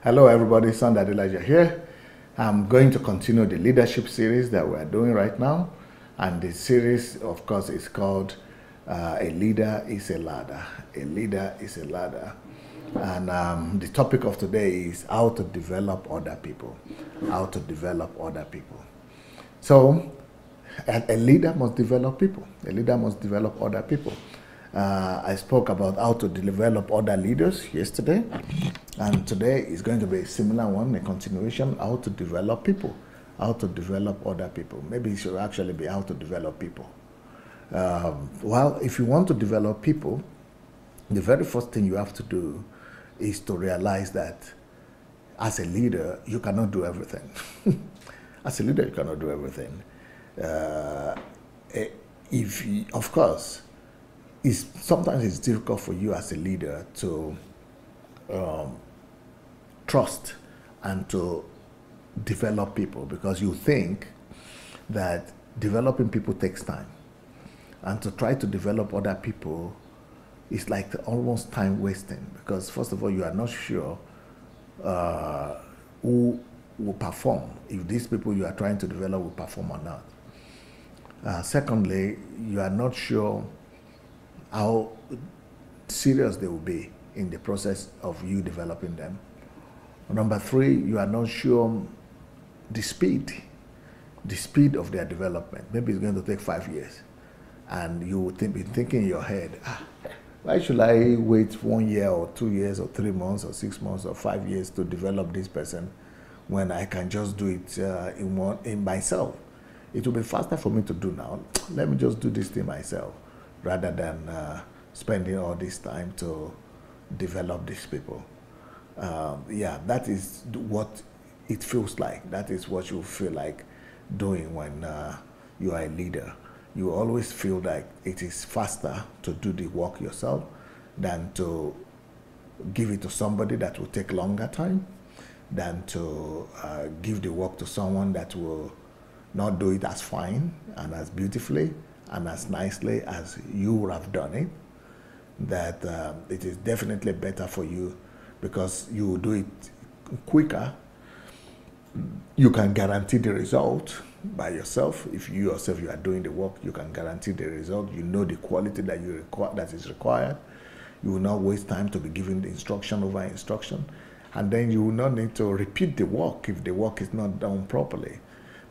Hello everybody, Sunday Elijah here. I'm going to continue the leadership series that we're doing right now. And the series, of course, is called A Leader is a Ladder. A Leader is a Ladder. And the topic of today is how to develop other people. How to develop other people. So, a leader must develop people. A leader must develop other people. I spoke about how to develop other leaders yesterday, and today is going to be a similar one, a continuation, how to develop people, how to develop other people. Maybe it should actually be how to develop people. Well, if you want to develop people, the very first thing you have to do is to realize that as a leader, you cannot do everything. As a leader, you cannot do everything. Of course, sometimes it's difficult for you as a leader to trust and to develop people, because you think that developing people takes time, and to try to develop other people is like almost time wasting, because first of all, you are not sure who will perform, if these people you are trying to develop will perform or not. Secondly, you are not sure how serious they will be in the process of you developing them. Number three, you are not sure the speed of their development. Maybe it's going to take 5 years, and you would be thinking in your head, why should I wait 1 year or 2 years or 3 months or 6 months or 5 years to develop this person when I can just do it in myself? It will be faster for me to do now. Let me just do this thing myself, rather than spending all this time to develop these people. Yeah, that is what it feels like. That is what you feel like doing when you are a leader. You always feel like it is faster to do the work yourself than to give it to somebody that will take longer time, than to give the work to someone that will not do it as fine and as beautifully and as nicely as you would have done it. That it is definitely better for you, because you will do it quicker. You can guarantee the result by yourself. If you yourself you are doing the work, you can guarantee the result. You know the quality that that is required. You will not waste time to be giving the instruction over instruction, and then you will not need to repeat the work if the work is not done properly,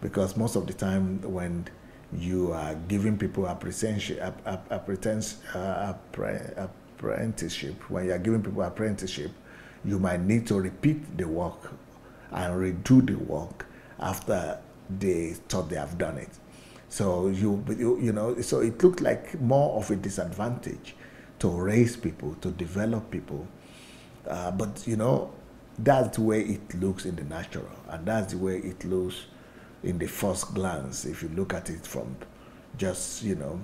because most of the time when you are giving people apprenticeship, when you are giving people apprenticeship, you might need to repeat the work and redo the work after they thought they have done it. So you know, so it looked like more of a disadvantage to raise people, to develop people. But you know, that's the way it looks in the natural, and that's the way it looks in the first glance, if you look at it from just, you know,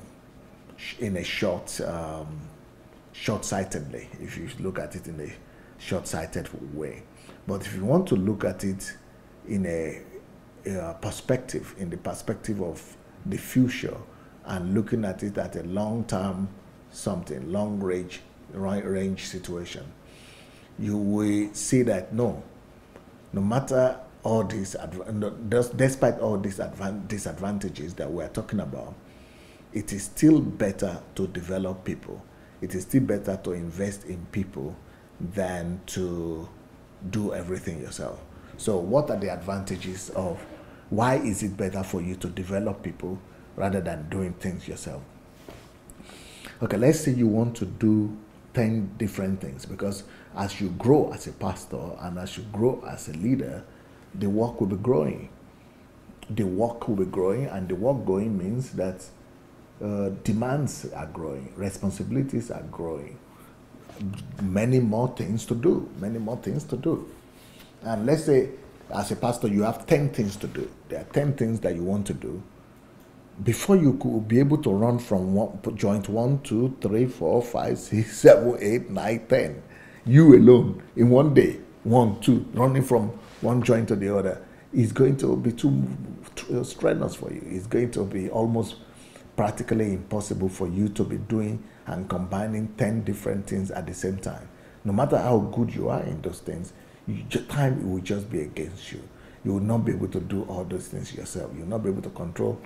in a short-sightedly, if you look at it in a short-sighted way. But if you want to look at it in a perspective, in the perspective of the future, and looking at it at a long-term something, long-range situation, you will see that no matter all these, despite all these disadvantages that we're talking about, it is still better to develop people. It is still better to invest in people than to do everything yourself. So what are the advantages of why is it better for you to develop people rather than doing things yourself? Okay, let's say you want to do 10 different things, because as you grow as a pastor and as you grow as a leader, the work will be growing. The work will be growing, and the work growing means that demands are growing, responsibilities are growing, many more things to do, And let's say, as a pastor, you have 10 things to do. There are 10 things that you want to do. Before you could be able to run from joint 1, 2, 3, 4, 5, 6, 7, 8, 9, 10, you alone in one day, 1, 2, running from one joint to the other, is going to be too strenuous for you. It's going to be almost practically impossible for you to be doing and combining 10 different things at the same time. No matter how good you are in those things, time will just be against you. You will not be able to do all those things yourself. You will not be able to control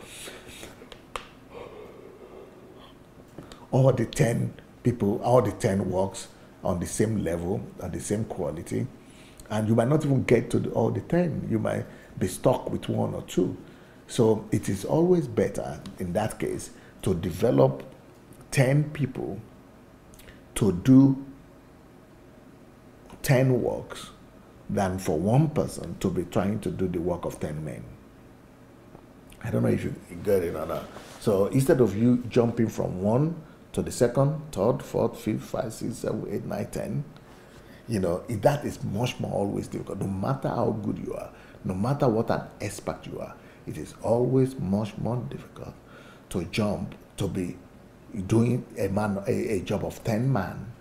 all the 10 people, all the 10 works on the same level, at the same quality. And you might not even get to all the 10. You might be stuck with 1 or 2. So it is always better, in that case, to develop 10 people to do 10 works than for one person to be trying to do the work of 10 men. I don't know if you get it or not. So instead of you jumping from 1 to the 2nd, 3rd, 4th, 5th, 5th, 6th, 7th, 8th, 9th, 10th, you know, that is much more always difficult. No matter how good you are, no matter what an expert you are, it is always much more difficult to jump to be doing a job of 10 man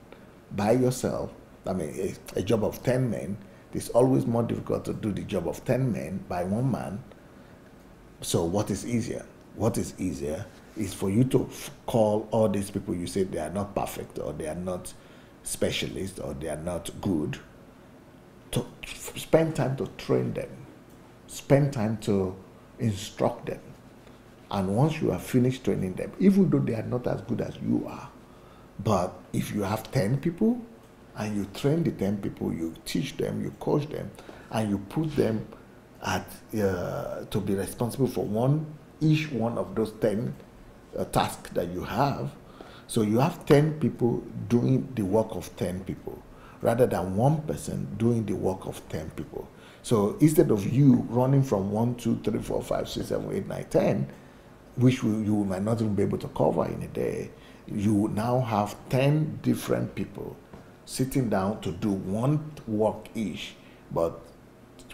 by yourself. I mean, a job of 10 men. It's always more difficult to do the job of 10 men by 1 man. So what is easier? What is easier is for you to call all these people you say they are not perfect, or they are not specialists, or they are not good, to spend time to train them, spend time to instruct them. And once you have finished training them, even though they are not as good as you are, but if you have 10 people and you train the 10 people, you teach them, you coach them, and you put them at to be responsible for each one of those 10 tasks that you have. So you have 10 people doing the work of 10 people, rather than 1 person doing the work of 10 people. So instead of you running from 1, 2, 3, 4, 5, 6, 7, 8, 9, 10, which you might not even be able to cover in a day, you now have 10 different people sitting down to do 1 work each, but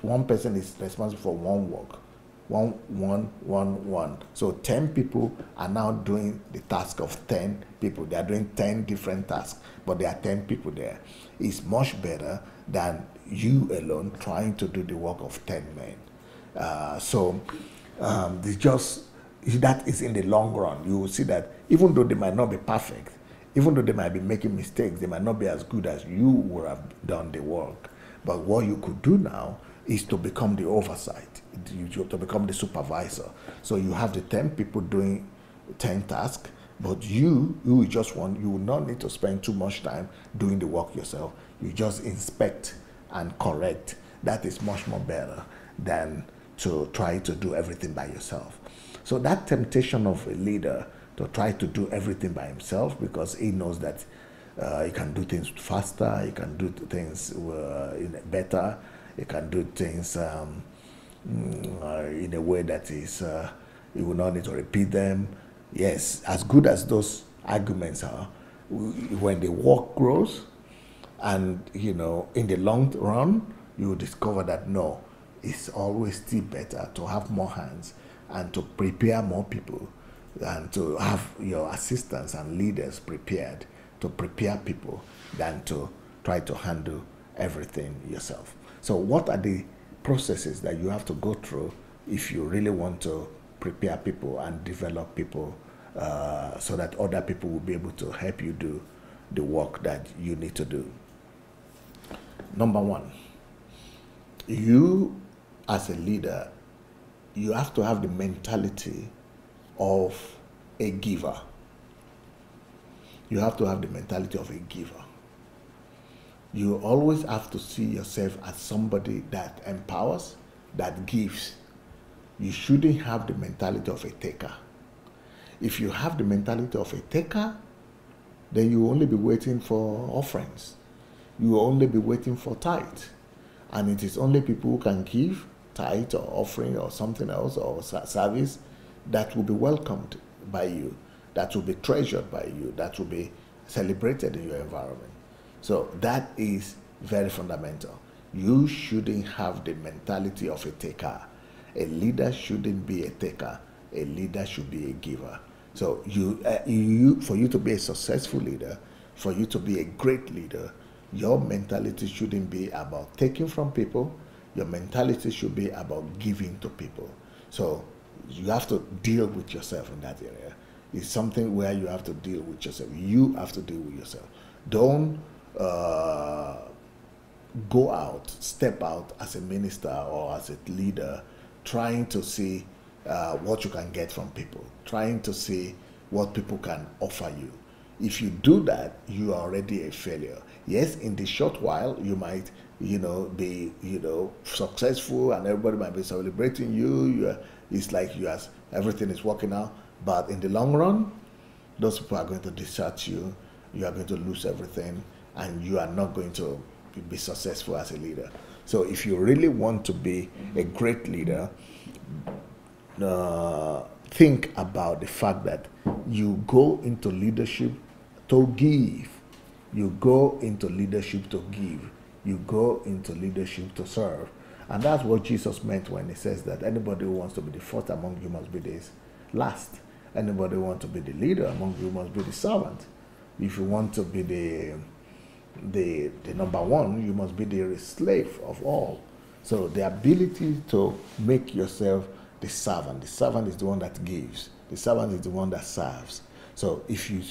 1 person is responsible for 1 work. 1, 1, 1, 1. So 10 people are now doing the task of 10 people. They are doing 10 different tasks, but there are 10 people there. It's much better than you alone trying to do the work of 10 men. That is in the long run. You will see that even though they might not be perfect, even though they might be making mistakes, they might not be as good as you would have done the work. But what you could do now is to become the oversight, to become the supervisor. So you have the 10 people doing 10 tasks, but you will not need to spend too much time doing the work yourself. You just inspect and correct. That is much more better than to try to do everything by yourself. So that temptation of a leader to try to do everything by himself, because he knows that he can do things faster, he can do things better, he can do things in a way that is he will not need to repeat them. Yes, as good as those arguments are, when the work grows, and in the long run, you will discover that no, it's always still better to have more hands and to prepare more people, and to have your assistants and leaders prepared to prepare people, than to try to handle everything yourself. So what are the processes that you have to go through if you really want to prepare people and develop people so that other people will be able to help you do the work that you need to do? Number 1, you as a leader, you have to have the mentality of a giver. You have to have the mentality of a giver. You always have to see yourself as somebody that empowers, that gives. You shouldn't have the mentality of a taker. If you have the mentality of a taker, then you will only be waiting for offerings. You will only be waiting for tithe. And it is only people who can give tithe or offering or something else or service that will be welcomed by you, that will be treasured by you, that will be celebrated in your environment. So that is very fundamental. You shouldn't have the mentality of a taker. A leader shouldn't be a taker. A leader should be a giver. So for you to be a successful leader, for you to be a great leader, your mentality shouldn't be about taking from people. Your mentality should be about giving to people. So you have to deal with yourself in that area. It's something where you have to deal with yourself. You have to deal with yourself. Don't go out, step out as a minister or as a leader, trying to see what you can get from people, trying to see what people can offer you. If you do that, you are already a failure. Yes, in the short while, you might, be, successful, and everybody might be celebrating you. It's like everything is working out. But in the long run, those people are going to discharge you. You are going to lose everything, and you are not going to be successful as a leader. So if you really want to be a great leader, think about the fact that you go into leadership to give. You go into leadership to give. You go into leadership to serve. And that's what Jesus meant when he says that anybody who wants to be the first among you must be the last. Anybody who wants to be the leader among you must be the servant. If you want to be the number one, you must be the slave of all. So the ability to make yourself the servant. The servant is the one that gives. The servant is the one that serves. So if you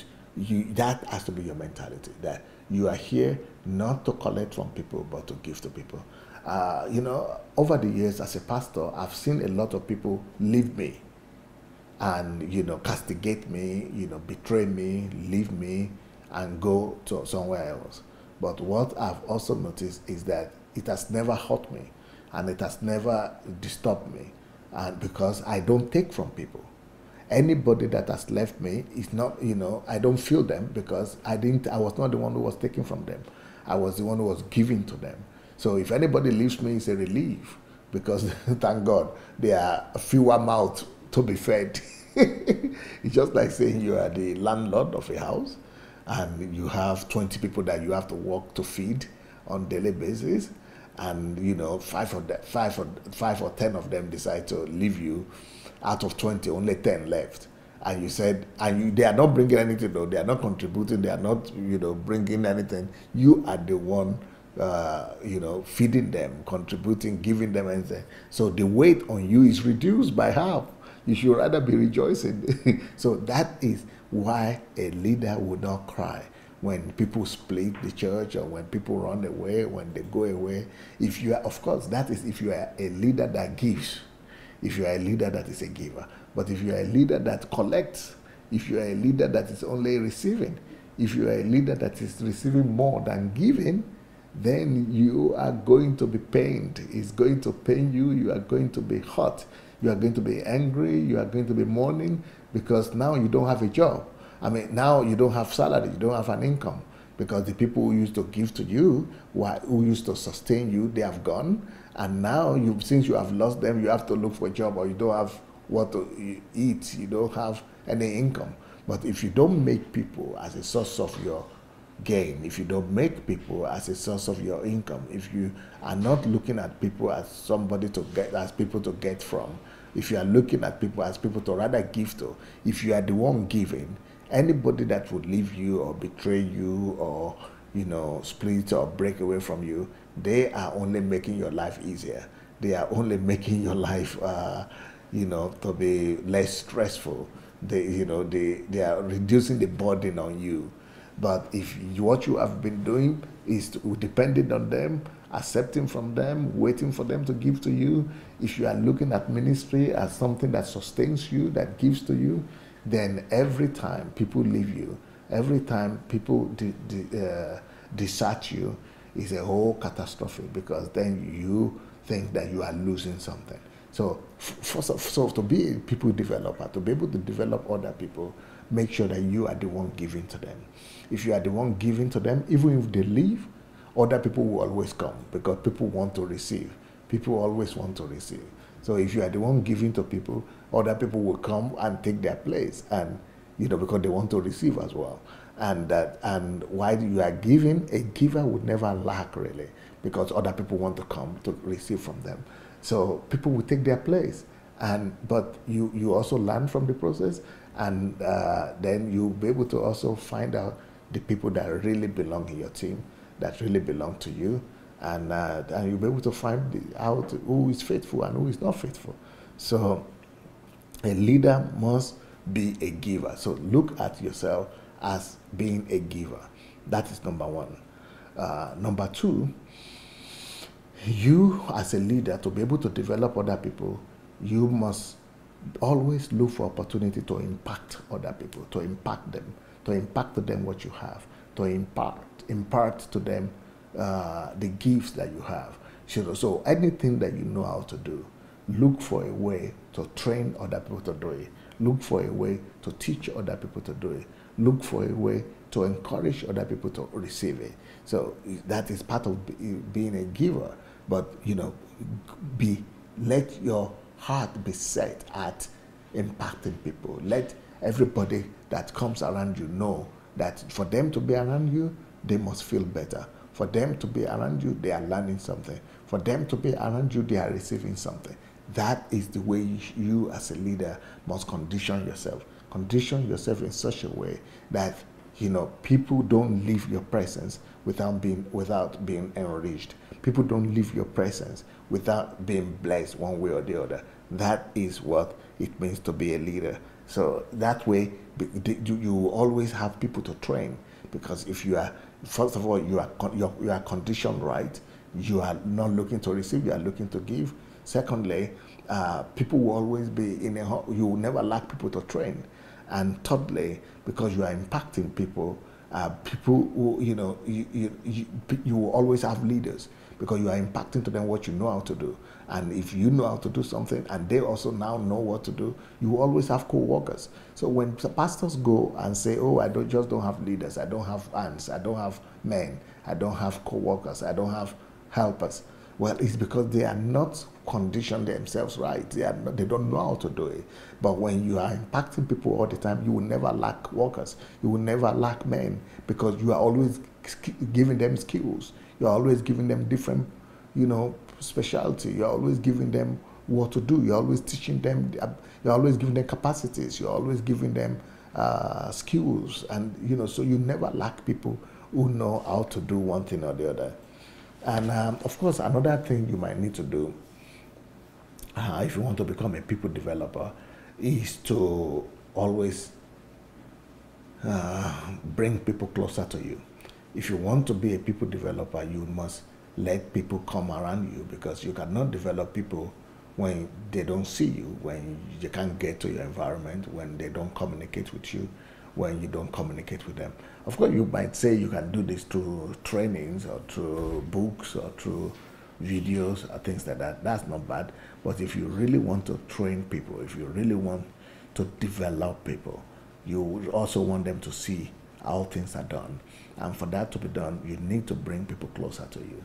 that has to be your mentality, that you are here not to collect from people but to give to people. Over the years as a pastor, I've seen a lot of people leave me and castigate me, betray me, leave me, and go to somewhere else. But what I've also noticed is that it has never hurt me, and it has never disturbed me, and because I don't take from people. Anybody that has left me is not, I don't feel them, because I was not the one who was taking from them. I was the one who was giving to them. So if anybody leaves me, it's a relief, because thank God there are fewer mouths to be fed. It's just like saying you are the landlord of a house and you have 20 people that you have to work to feed on a daily basis, and five or 10 of them decide to leave you. Out of 20, only 10 left, and you said, they are not bringing anything, though. They are not contributing. They are not, bringing anything. You are the one, feeding them, contributing, giving them anything. So the weight on you is reduced by half. You should rather be rejoicing. So that is why a leader would not cry when people split the church, or when people run away, when they go away. If you are, of course, that is if you are a leader that gives. If you are a leader that is a giver. But if you are a leader that collects, if you are a leader that is only receiving, if you are a leader that is receiving more than giving, then you are going to be pained. It's going to pain you. You are going to be hurt. You are going to be angry. You are going to be mourning, because now you don't have a job. Now you don't have salary. You don't have an income, because the people who used to give to you, who used to sustain you, they have gone. And now, since you have lost them, you have to look for a job, or you don't have what to eat. You don't have any income. But if you don't make people as a source of your gain, if you don't make people as a source of your income, if you are not looking at people as people to get from, if you are looking at people as people to rather give to, if you are the one giving, anybody that would leave you or betray you or split or break away from you, they are only making your life easier. They are only making your life to be less stressful. They are reducing the burden on you. But if what you have been doing is depending on them, accepting from them, waiting for them to give to you, if you are looking at ministry as something that sustains you, that gives to you, then every time people leave you, every time people desert you, is a whole catastrophe, because then you think that you are losing something. So, to be a people developer, to be able to develop other people, make sure that you are the one giving to them. If you are the one giving to them, even if they leave, other people will always come, because people want to receive. People always want to receive. So if you are the one giving to people, other people will come and take their place, and because they want to receive as well. And while you are giving, a giver would never lack, really, because other people want to come to receive from them. So people will take their place, but you also learn from the process, and then you'll be able to also find out the people that really belong in your team, that really belong to you, and you'll be able to find out who is faithful and who is not faithful. So a leader must be a giver. So look at yourself as being a giver. That is number one. Number two, You, as a leader, to be able to develop other people, you must always look for opportunity to impact other people, to impact to them what you have, to impart to them the gifts that you have. So anything that you know how to do, look for a way to train other people to do it. Look for a way to teach other people to do it. Look for a way to encourage other people to receive it. So that is part of being a giver. But let your heart be set at impacting people. Let everybody that comes around you know that for them to be around you, they must feel better. For them to be around you, they are learning something. For them to be around you, they are receiving something. That is the way you as a leader must condition yourself. Condition yourself in such a way that people don't leave your presence without being enriched. People don't leave your presence without being blessed one way or the other. That is what it means to be a leader. So that way, you always have people to train, because if you are, first of all, you are conditioned right. You are not looking to receive; you are looking to give. Secondly, people will always be you will never lack people to train. And thirdly, because you are impacting people, people who, you will always have leaders, because you are impacting to them what you know how to do. And if you know how to do something and they also now know what to do, you will always have co-workers. So when pastors go and say, oh, I don't have leaders, I don't have aunts, I don't have men, I don't have co-workers, I don't have helpers. Well, it's because they are not conditioned themselves right. They don't know how to do it. But when you are impacting people all the time, you will never lack workers. You will never lack men, because you are always giving them skills. You are always giving them different, specialty. You are always giving them what to do. You are always teaching them. You are always giving them capacities. You are always giving them skills. And, so you never lack people who know how to do one thing or the other. And of course, another thing you might need to do if you want to become a people developer is to always bring people closer to you. If you want to be a people developer, you must let people come around you, because you cannot develop people when they don't see you, when you can't get to your environment, when they don't communicate with you, when you don't communicate with them. Of course, you might say you can do this through trainings or through books or through videos or things like that. That's not bad. But if you really want to train people, if you really want to develop people, you also want them to see how things are done. And for that to be done, you need to bring people closer to you.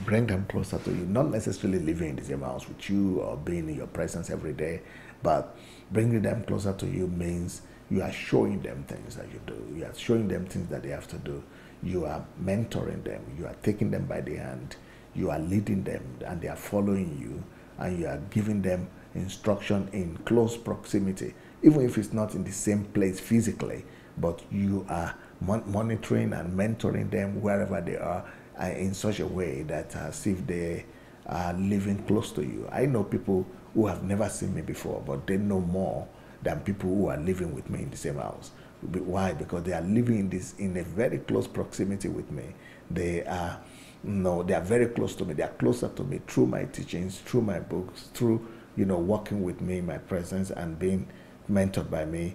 Bring them closer to you, not necessarily living in the same house with you or being in your presence every day, but bringing them closer to you means you are showing them things that you do. You are showing them things that they have to do. You are mentoring them. You are taking them by the hand. You are leading them, and they are following you, and you are giving them instruction in close proximity, even if it's not in the same place physically, but you are monitoring and mentoring them wherever they are in such a way that as if they are living close to you. I know people who have never seen me before, but they know more than people who are living with me in the same house. Why? Because they are living in a very close proximity with me. They are very close to me. They are closer to me through my teachings, through my books, through working with me in my presence and being mentored by me,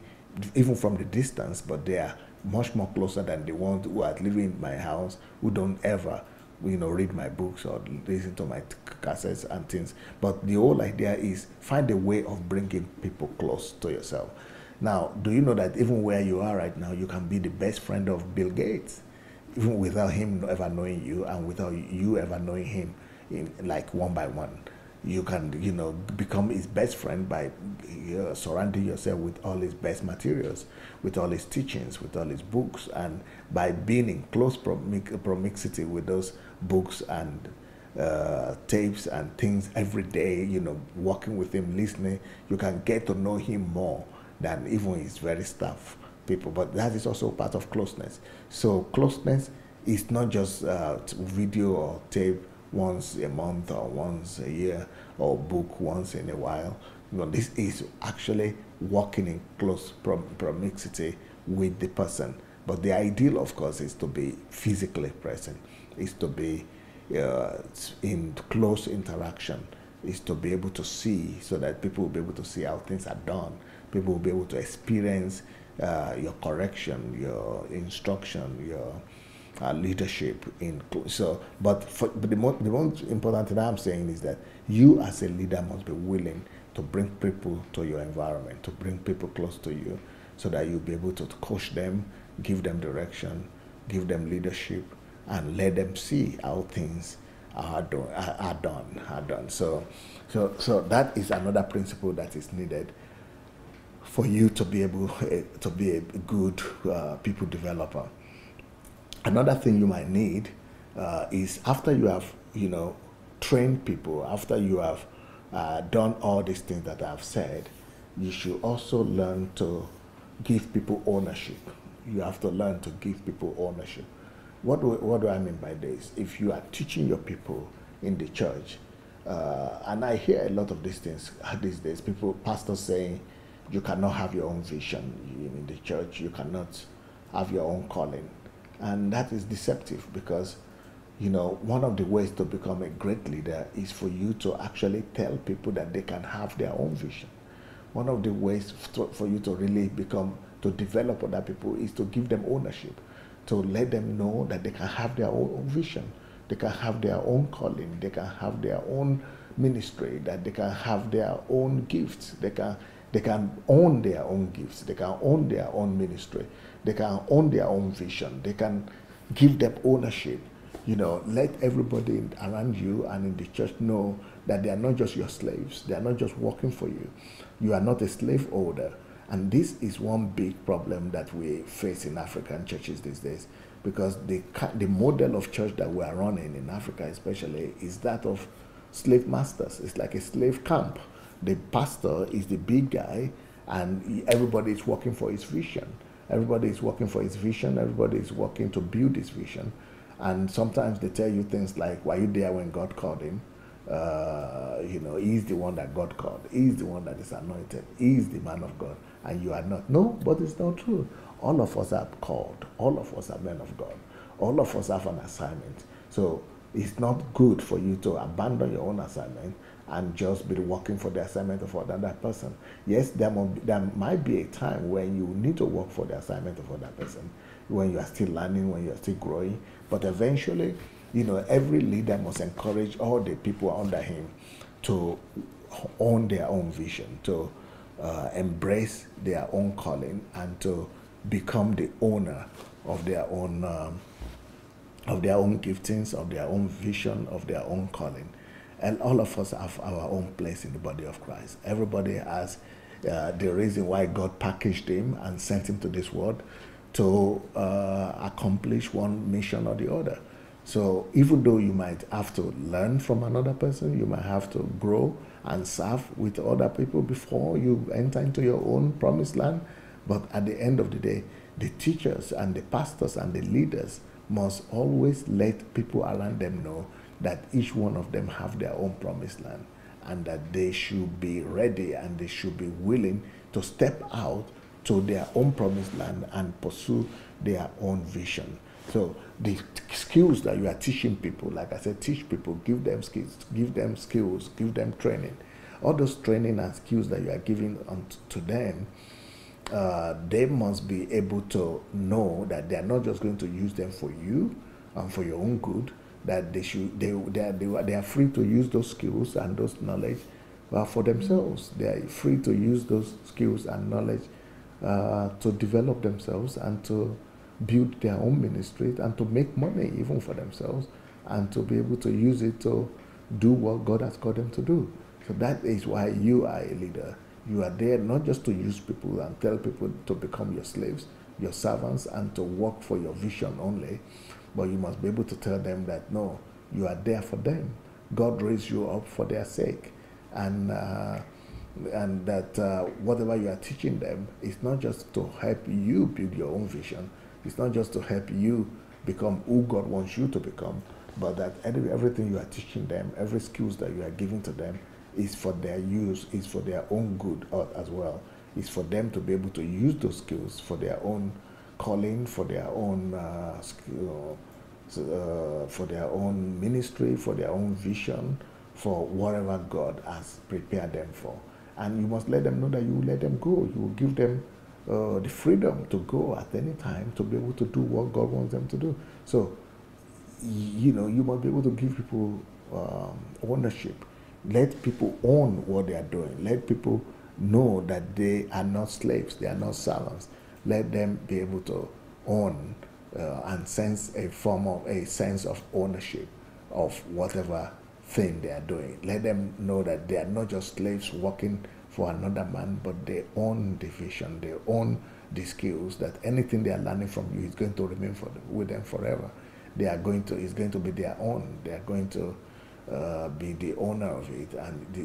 even from the distance. But they are much more closer than the ones who are living in my house, who don't ever read my books or listen to my cassettes and things. But the whole idea is find a way of bringing people close to yourself. Now, do you know that even where you are right now, you can be the best friend of Bill Gates, even without him ever knowing you and without you ever knowing him, like one by one. You can, become his best friend by surrounding yourself with all his best materials, with all his teachings, with all his books, and by being in close proximity with those books and tapes and things every day, working with him, listening, you can get to know him more than even his very staff people. But that is also part of closeness. So closeness is not just video or tape once a month or once a year or book once in a while. This is actually walking in close proximity with the person. But the ideal, of course, is to be physically present, is to be in close interaction is to be able to see, so that people will be able to see how things are done. People will be able to experience your correction, your instruction, your leadership. But the most important thing I'm saying is that you as a leader must be willing to bring people to your environment, to bring people close to you, so that you'll be able to coach them, give them direction, give them leadership, and let them see how things are done. So that is another principle that is needed for you to be able to be a good people developer. Another thing you might need is, after you have, trained people, after you have done all these things that I've said, you should also learn to give people ownership. You have to learn to give people ownership. What do I mean by this? If you are teaching your people in the church, and I hear a lot of these things these days, pastors saying, you cannot have your own vision in the church, you cannot have your own calling. And that is deceptive, because one of the ways to become a great leader is for you to actually tell people that they can have their own vision. One of the ways for you to really to develop other people is to give them ownership, to let them know that they can have their own vision, they can have their own calling, they can have their own ministry, that they can have their own gifts, they can own their own gifts, they can own their own ministry, they can own their own vision, they can give them ownership. Let everybody around you and in the church know that they are not just your slaves, they are not just working for you. You are not a slave holder. And this is one big problem that we face in African churches these days, because the model of church that we are running in Africa especially is that of slave masters. It's like a slave camp. The pastor is the big guy, and everybody is working for his vision. Everybody is working for his vision. Everybody is working to build his vision. And sometimes they tell you things like, were you there when God called him? He's the one that God called. He's the one that is anointed. He's the man of God. And you are not. No, but it's not true. All of us are called. All of us are men of God. All of us have an assignment. So it's not good for you to abandon your own assignment and just be working for the assignment of another person. Yes, there might be a time when you need to work for the assignment of another person, when you are still learning, when you are still growing. But eventually, every leader must encourage all the people under him to own their own vision, to embrace their own calling, and to become the owner of their own giftings, of their own vision, of their own calling. And all of us have our own place in the body of Christ. Everybody has the reason why God packaged him and sent him to this world to accomplish one mission or the other. So even though you might have to learn from another person, you might have to grow and serve with other people before you enter into your own promised land. But at the end of the day, the teachers and the pastors and the leaders must always let people around them know that each one of them have their own promised land, and that they should be ready and they should be willing to step out to their own promised land and pursue their own vision. So the skills that you are teaching people, like I said, teach people, give them skills, give them training. All those training and skills that you are giving to them, they must be able to know that they are not just going to use them for you and for your own good, that they are free to use those skills and those knowledge for themselves. They are free to use those skills and knowledge to develop themselves and to build their own ministry and to make money even for themselves, and to be able to use it to do what God has called them to do. So that is why you are a leader. You are there not just to use people and tell people to become your slaves, your servants, and to work for your vision only, but you must be able to tell them that no, you are there for them. God raised you up for their sake, and that whatever you are teaching them is not just to help you build your own vision. It's not just to help you become who God wants you to become, but that everything you are teaching them, every skills that you are giving to them, is for their use, is for their own good as well. It's for them to be able to use those skills for their own calling, for their own for their own ministry, for their own vision, for whatever God has prepared them for. And you must let them know that you will let them go. You will give them the freedom to go at any time to be able to do what God wants them to do. So, you must be able to give people ownership. Let people own what they are doing. Let people know that they are not slaves, they are not servants. Let them be able to own and sense a sense of ownership of whatever thing they are doing. Let them know that they are not just slaves working for another man, but they own the vision, they own the skills, that anything they are learning from you is going to remain with them forever. It's going to be their own. They are going to be the owner of it, and they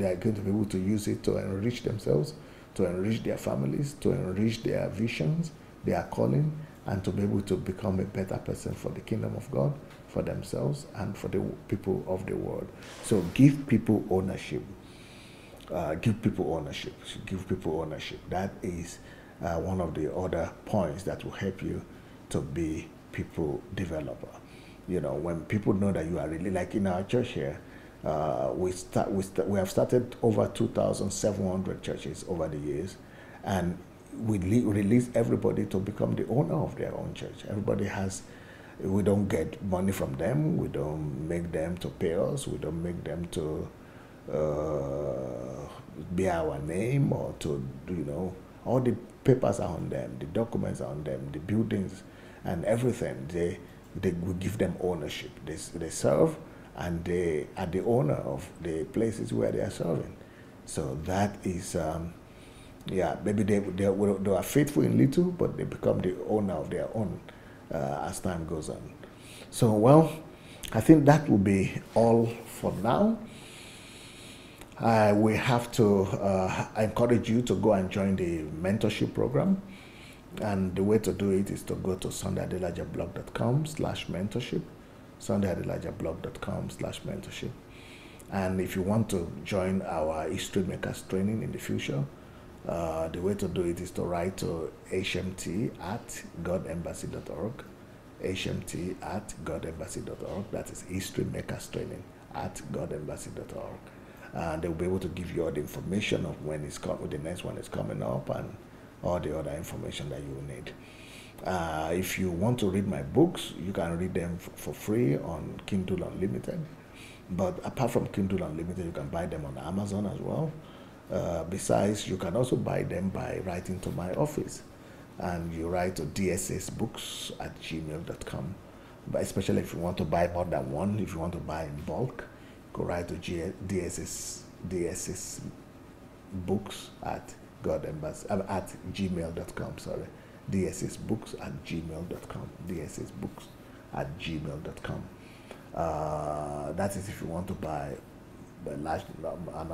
are going to be able to use it to enrich themselves, to enrich their families, to enrich their visions, their calling, and to be able to become a better person for the kingdom of God, for themselves, and for the people of the world. So give people ownership. Give people ownership. Give people ownership. That is one of the other points that will help you to be people developer. When people know that you are really, like in our church here, we have started over 2,700 churches over the years, and we release everybody to become the owner of their own church. We don't get money from them. We don't make them to pay us. We don't make them to bear our name, or to, all the papers are on them, the documents are on them, the buildings and everything. We give them ownership. They serve, and they are the owner of the places where they are serving. So that is, maybe they are faithful in little, but they become the owner of their own as time goes on. So, well, I think that will be all for now. We have to encourage you to go and join the mentorship program. And the way to do it is to go to sundayadelajablog.com/mentorship, sundayadelajablog.com/mentorship. And if you want to join our History Makers training in the future, the way to do it is to write to hmt@godembassy.org, hmt@godembassy.org. That is History Makers training @godembassy.org. And they'll be able to give you all the information of when the next one is coming up, and all the other information that you will need. If you want to read my books, you can read them for free on Kindle Unlimited. But apart from Kindle Unlimited, you can buy them on Amazon as well. Besides, you can also buy them by writing to my office. And you write to dssbooks@gmail.com. But especially if you want to buy more than one, if you want to buy in bulk, go write to dssbooks@gmail.com. Sorry, dssbooks@gmail.com. dssbooks@gmail.com. That is if you want to buy a large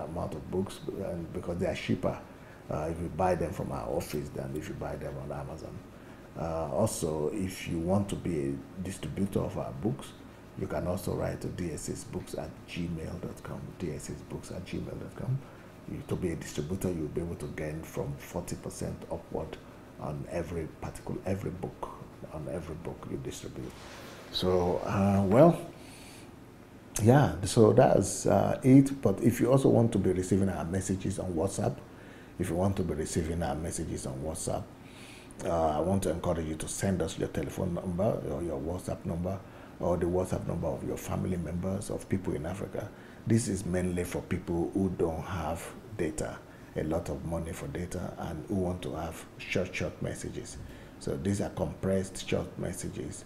amount of books, and because they are cheaper if you buy them from our office than if you buy them on Amazon. Also, if you want to be a distributor of our books, you can also write to dssbooks@gmail.com. dssbooks@gmail.com. To be a distributor, you'll be able to gain from 40% upward on every book you distribute. So, so that's it. But if you also want to be receiving our messages on WhatsApp, I want to encourage you to send us your telephone number or your WhatsApp number, or the WhatsApp number of your family members, of people in Africa. This is mainly for people who don't have data, a lot of money for data, and who want to have short messages. So these are compressed short messages.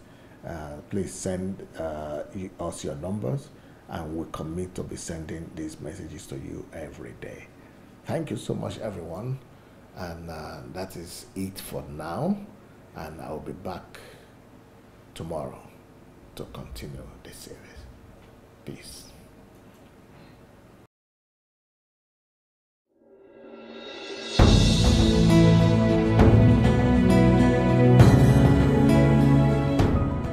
Please send us your numbers, and we commit to be sending these messages to you every day. Thank you so much, everyone. And that is it for now. And I'll be back tomorrow to continue this series. Peace.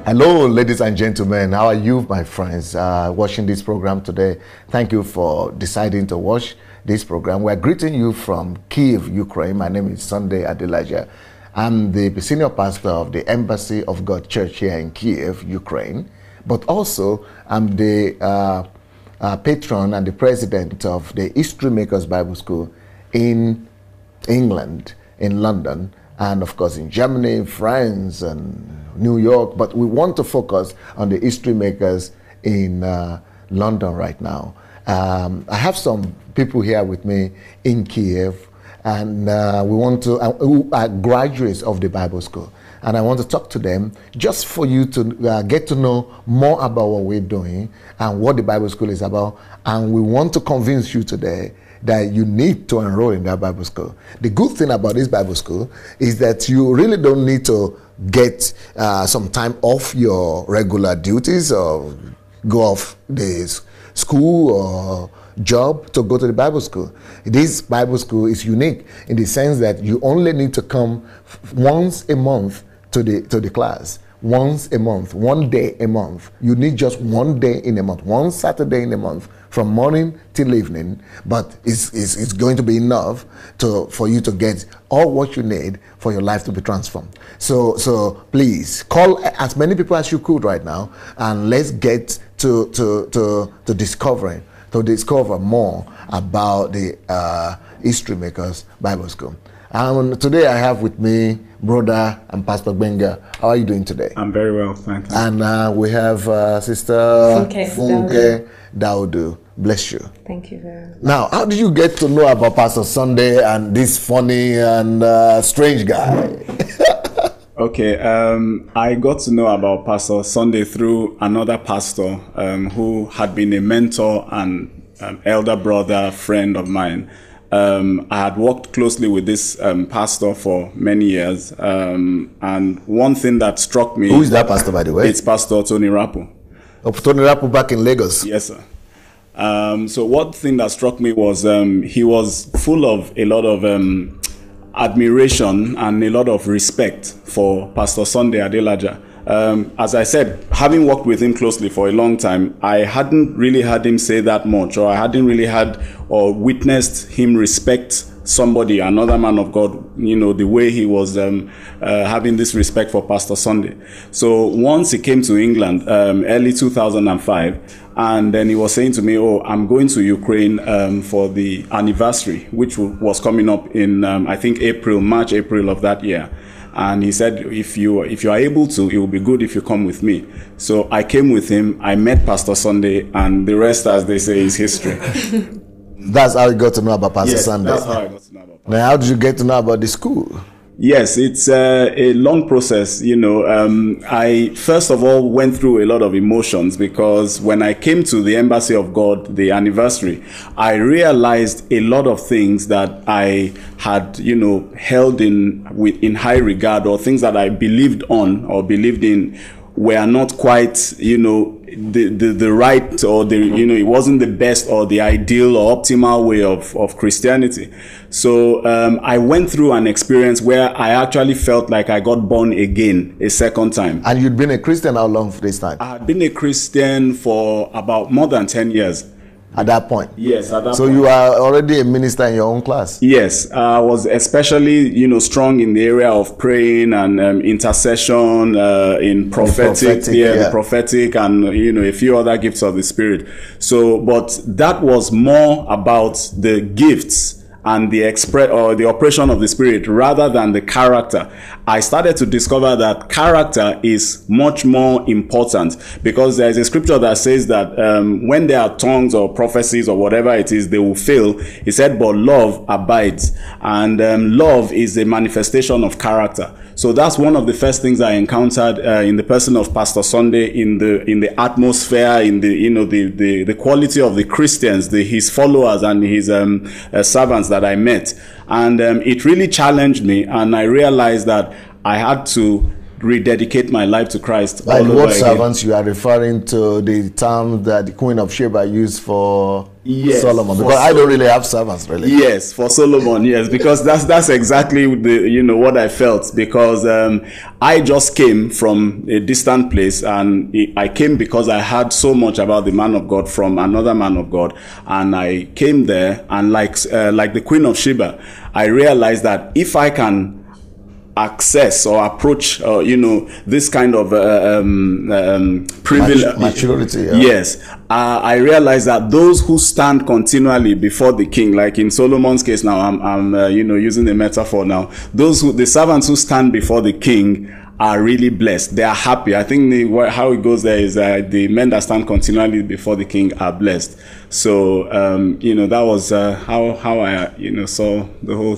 Hello, ladies and gentlemen. How are you, my friends, watching this program today? Thank you for deciding to watch this program. We're greeting you from Kyiv, Ukraine. My name is Sunday Adelaja, I'm the senior pastor of the Embassy of God Church here in Kiev, Ukraine, but also I'm the patron and the president of the History Makers Bible School in England, in London, and of course in Germany, France, and New York. But we want to focus on the History Makers in London right now. I have some people here with me in Kiev, and we want to, who are graduates of the Bible School. And I want to talk to them just for you to get to know more about what we're doing and what the Bible School is about. And we want to convince you today that you need to enroll in that Bible School. The good thing about this Bible School is that you really don't need to get some time off your regular duties or go off the school or job to go to the Bible School. This Bible School is unique in the sense that you only need to come once a month to the class. Once a month, 1 day a month. You need just 1 day in a month, one Saturday in a month, from morning till evening. But it's going to be enough for you to get all what you need for your life to be transformed. So please call as many people as you could right now, and let's get to discover more about the History Makers Bible School. Today I have with me brother and Pastor Benga. How are you doing today? I'm very well, thank you. And we have Sister Funke Daudu. Bless you. Thank you very much. Now, how did you get to know about Pastor Sunday and this funny and strange guy? Okay, I got to know about Pastor Sunday through another pastor who had been a mentor and elder brother, friend of mine. I had worked closely with this pastor for many years, and one thing that struck me... Who is that pastor, by the way? It's Pastor Tony Rapu. Oh, Tony Rapu back in Lagos? Yes, sir. So one thing that struck me was he was full of a lot of admiration and a lot of respect for Pastor Sunday Adelaja. As I said, having worked with him closely for a long time, I hadn't really had him say that much, or I hadn't really had or witnessed him respect somebody, another man of God, you know, the way he was having this respect for Pastor Sunday. So once he came to England, early 2005, and then he was saying to me, oh, I'm going to Ukraine for the anniversary, which was coming up in, I think, March, April of that year. And he said, if you are able to, it will be good if you come with me. So I came with him, I met Pastor Sunday, and the rest, as they say, is history. That's how you got to know about Pastor Sunday. That's how I got to know about Pastor. Now, how did you get to know about the school? Yes, it's a long process. You know, I first of all went through a lot of emotions, because when I came to the Embassy of God, the anniversary, I realized a lot of things that I had, you know, held in high regard, or things that I believed on or believed in were not quite, you know, the right, or the, you know, it wasn't the best or the ideal or optimal way of Christianity. So I went through an experience where I actually felt like I got born again a second time. And you'd been a Christian how long for this time? I had been a Christian for about more than 10 years. At that point? Yes, at that point. So you are already a minister in your own class? Yes, I was especially, you know, strong in the area of praying and intercession, in prophetic, the prophetic, and, you know, a few other gifts of the Spirit. So, but that was more about the gifts and the operation of the Spirit rather than the character. I started to discover that character is much more important, because there is a scripture that says that when there are tongues or prophecies or whatever it is, they will fail. He said, but love abides, and love is a manifestation of character. So that's one of the first things I encountered in the person of Pastor Sunday, in the atmosphere, in the, you know, the quality of the Christians, his followers and his servants that I met. And it really challenged me, and I realized that I had to rededicate my life to Christ. Like what servants you are referring to, the term that the Queen of Sheba used for Solomon? Because I don't really have servants, really. Yes, for Solomon, yes, because that's exactly the, you know, what I felt, because I just came from a distant place, and I came because I heard so much about the man of God from another man of God, and I came there, and like the Queen of Sheba, I realized that if I can access or approach, this kind of privilege, maturity. Yeah. Yes, I realize that those who stand continually before the king, like in Solomon's case, now I'm using a metaphor now. The servants who stand before the king are really blessed. They are happy. I think how it goes there is that the men that stand continually before the king are blessed. So that was how I saw the whole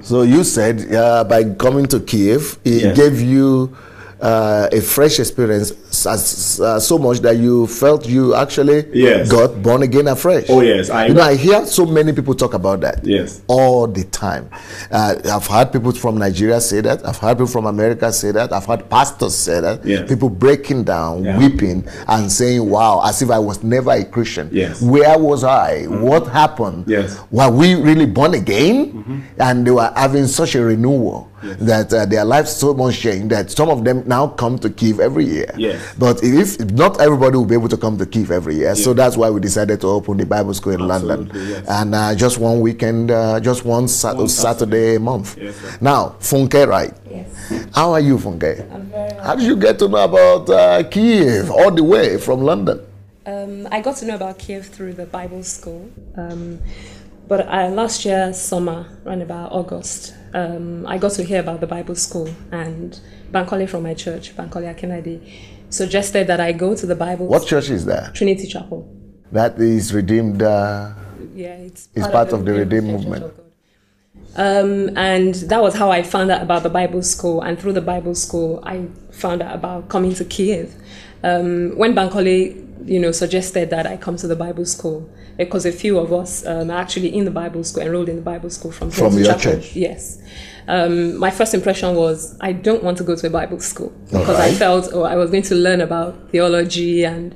So you said by coming to Kiev, it gave you a fresh experience so much that you felt you actually got born again afresh. Oh yes, I hear so many people talk about that. Yes, all the time. I've heard people from Nigeria say that. I've heard people from America say that. I've heard pastors say that. Yes. People breaking down, weeping, and saying, "Wow, as if I was never a Christian. Yes. Where was I? What happened? Yes. Were we really born again?" And they were having such a renewal. Yes. That their lives so much changed that some of them now come to Kiev every year. Yes. But if not everybody will be able to come to Kiev every year, so that's why we decided to open the Bible school in London. Yes. And just one weekend, just one Saturday a month. Yes, now, Funke, right? Yes. How are you, Funke? I'm very well. How did you get to know about Kiev all the way from London? I got to know about Kiev through the Bible school. But last year, summer, around about August, I got to hear about the Bible school, and Bankole from my church, Bankole Akinade, suggested that I go to the Bible What church is that? Trinity Chapel. That is Redeemed. It's part of the Redeemed movement. And that was how I found out about the Bible school, and through the Bible school, I found out about coming to Kiev. When Bankole, suggested that I come to the Bible school, because a few of us are actually in the Bible school, enrolled in the Bible school from your Chapel. church. Yes. My first impression was I don't want to go to a Bible school because I felt I was going to learn about theology, and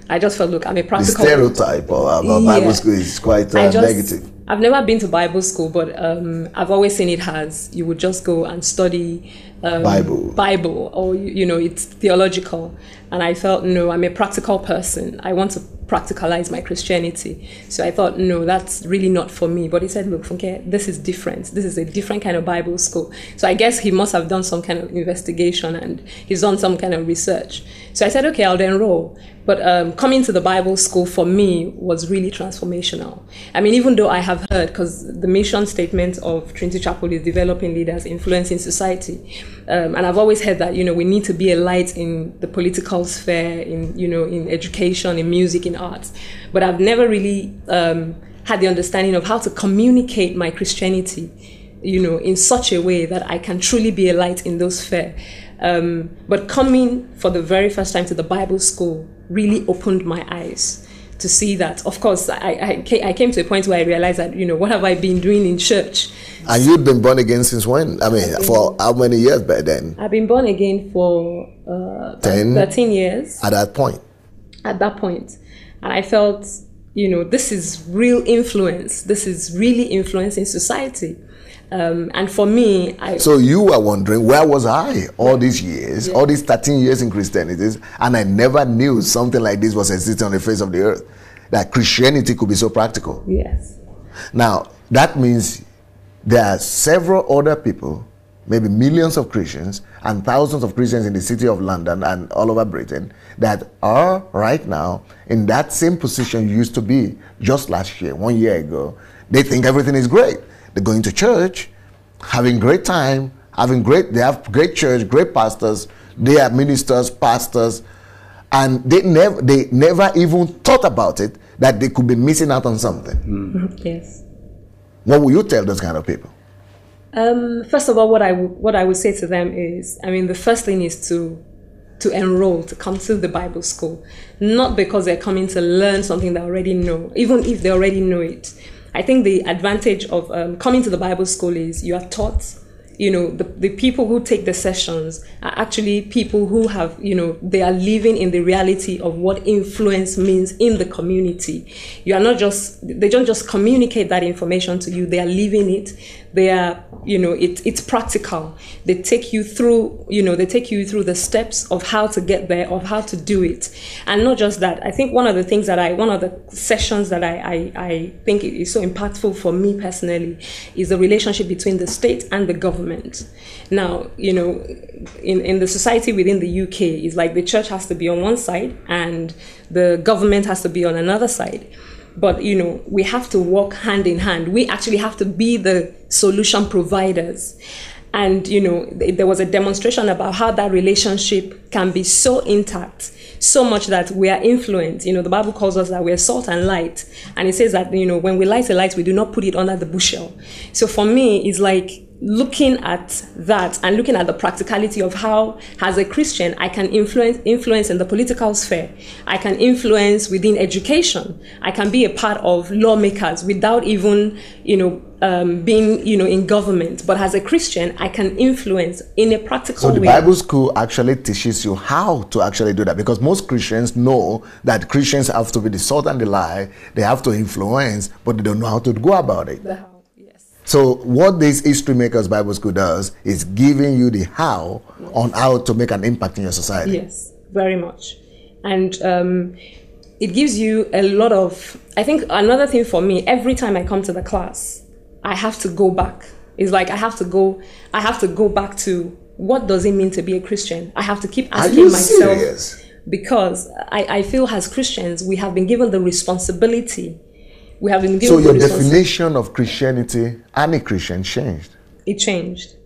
I just felt, look, I'm a practical. The stereotype about Bible school is quite negative. I've never been to Bible school, but I've always seen it as you would just go and study Bible, or it's theological. And I felt, no, I'm a practical person. I want to practicalize my Christianity. So I thought, no, that's really not for me. But he said, look, Funke, this is different. This is a different kind of Bible school. So I guess he must have done some kind of investigation, and he's done some kind of research. So I said, okay, I'll enroll. But coming to the Bible school for me was really transformational. I mean, even though I have heard, because the mission statement of Trinity Chapel is developing leaders, influencing society. And I've always heard that, we need to be a light in the political sphere, in education, in music, in arts. But I've never really had the understanding of how to communicate my Christianity, in such a way that I can truly be a light in those spheres. But coming for the very first time to the Bible school really opened my eyes to see that. Of course, I came to a point where I realized that, what have I been doing in church? And you'd been born again since when? I mean, for how many years by then? I've been born again for 13 years. At that point? At that point. And I felt, this is real influence. This is really influencing society. And for me, So you were wondering, where was I all these years, all these 13 years in Christianity, and I never knew something like this was existing on the face of the earth, that Christianity could be so practical. Yes. Now, that means there are several other people, maybe millions of Christians and thousands of Christians in the city of London and all over Britain, that are right now in that same position you used to be just last year, 1 year ago. They think everything is great. They're going to church, having great time, they have great church, great pastors, they are ministers, pastors, and they never even thought about it, that they could be missing out on something. Yes. What will you tell those kind of people? First of all, what I would say to them is, the first thing is to enroll, to come to the Bible school, not because they're coming to learn something they already know, even if they already know it. I think the advantage of coming to the Bible school is you are taught, the people who take the sessions are actually people who have, they are living in the reality of what influence means in the community. They don't just communicate that information to you, they are living it. They are, it's practical. They take you through, the steps of how to get there, of how to do it. And not just that, I think one of the sessions that I think is so impactful for me personally is the relationship between the state and the government. Now, in the society within the UK, it's like the church has to be on one side and the government has to be on another side. But, we have to work hand in hand. We actually have to be the solution providers. And, there was a demonstration about how that relationship can be so intact, so much that we are influenced. The Bible calls us that we are salt and light. And it says that, when we light a light, we do not put it under the bushel. So for me, it's like looking at that and looking at the practicality of how, as a Christian, I can influence in the political sphere. I can influence within education. I can be a part of lawmakers without even, being, in government. But as a Christian, I can influence in a practical way. So the Bible school actually teaches you how to actually do that, because most Christians know that Christians have to be the salt and the light. They have to influence, but they don't know how to go about it. So what this History Makers Bible School does is giving you the how on how to make an impact in your society. Yes, very much. And it gives you a lot of, I think another thing for me, every time I come to the class, I have to go back. It's like I have to go back to, what does it mean to be a Christian? I have to keep asking myself. Serious? Because I feel as Christians, we have been given the responsibility. So your definition of Christianity and a Christian changed. It changed.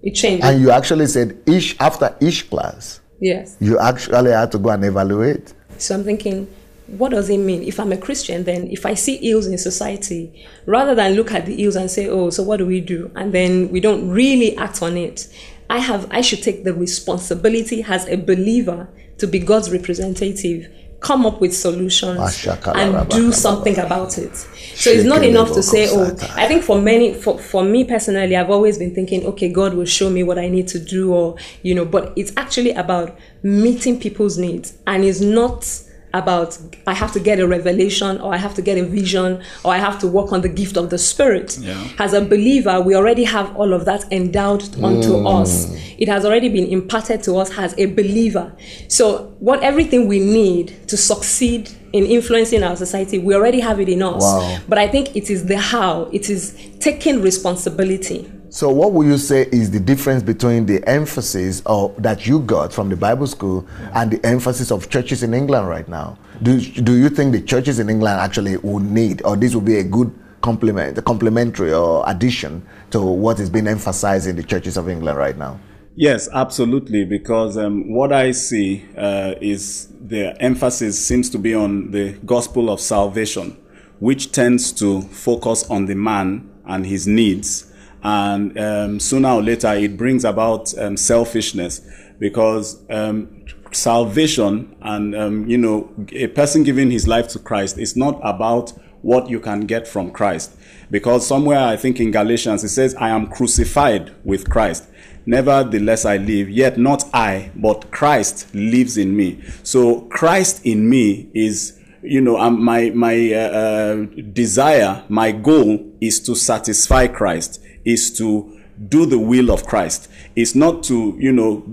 And you actually said after each class, yes, you actually had to go and evaluate. So I'm thinking, what does it mean? If I'm a Christian, then if I see ills in society, rather than look at the ills and say, oh, so what do we do? And then we don't really act on it. I should take the responsibility as a believer to be God's representative, come up with solutions and do something about it. So it's not enough to say, oh, I think for me personally, I've always been thinking, okay, God will show me what I need to do, or, but it's actually about meeting people's needs. And it's not about, I have to get a revelation, or I have to get a vision, or I have to work on the gift of the Spirit. Yeah. As a believer, we already have all of that endowed onto us. It has already been imparted to us as a believer. So everything we need to succeed in influencing our society, we already have it in us. Wow. But I think it is the how. It is taking responsibility. So what would you say is the difference between the emphasis that you got from the Bible school and the emphasis of churches in England right now? Do you think the churches in England actually would need, or this would be a good complementary or addition to what is being emphasized in the churches of England right now? Yes, absolutely, because what I see is the emphasis seems to be on the gospel of salvation, which tends to focus on the man and his needs. And sooner or later, it brings about selfishness, because salvation and, a person giving his life to Christ is not about what you can get from Christ. Because somewhere, I think in Galatians, it says, I am crucified with Christ. Nevertheless, I live, yet not I, but Christ lives in me. So Christ in me is, my desire, my goal is to satisfy Christ, is to do the will of Christ. It's not to,